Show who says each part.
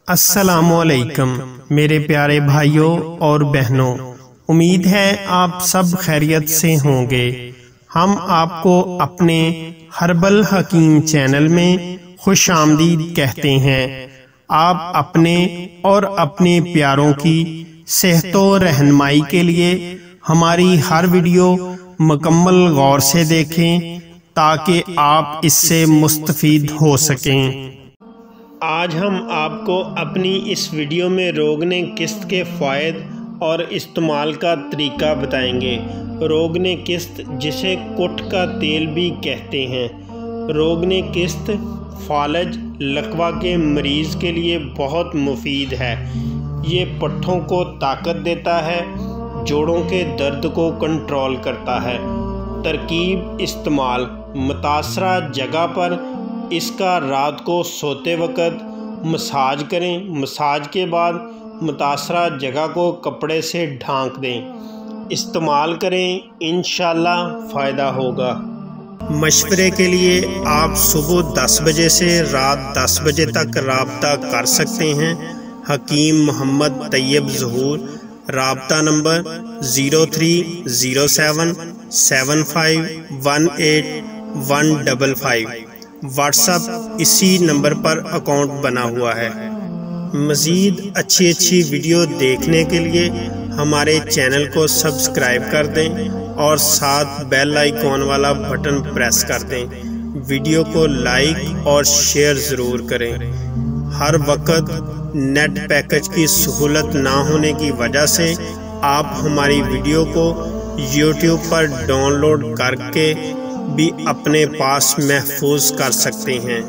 Speaker 1: अस्सलामुअलैकुम मेरे प्यारे भाइयों और बहनों, उम्मीद है आप सब खैरियत से होंगे। हम आपको अपने हर्बल हकीम चैनल में खुश आमदीद कहते हैं। आप अपने और अपने प्यारों की सेहत और रहनुमाई के लिए हमारी हर वीडियो मुकम्मल गौर से देखें ताकि आप इससे मुस्तफीद हो सकें। आज हम आपको अपनी इस वीडियो में रोगने किस्त के फ़ायद और इस्तेमाल का तरीका बताएंगे। रोगने किस्त, जिसे कुट का तेल भी कहते हैं। रोगने किस्त फालज लकवा के मरीज़ के लिए बहुत मुफीद है। ये पट्ठों को ताकत देता है, जोड़ों के दर्द को कंट्रोल करता है। तरकीब इस्तेमाल: मुतासरा जगह पर इसका रात को सोते वक़्त मसाज करें। मसाज के बाद मुतासरा जगह को कपड़े से ढांक दें। इस्तेमाल करें, इंशाअल्लाह फ़ायदा होगा। मशवरे के लिए आप सुबह 10 बजे से रात 10 बजे तक राब्ता कर सकते हैं। हकीम मोहम्मद तैयब ज़हूर। राब्ता नंबर 0307 75 18 155। व्हाट्सएप इसी नंबर पर अकाउंट बना हुआ है। मज़ीद अच्छी वीडियो देखने के लिए हमारे चैनल को सब्सक्राइब कर दें और साथ बेल आइकॉन वाला बटन प्रेस कर दें। वीडियो को लाइक और शेयर ज़रूर करें। हर वक्त नेट पैकेज की सहूलत ना होने की वजह से आप हमारी वीडियो को YouTube पर डाउनलोड करके भी अपने पास महफूज कर सकते हैं।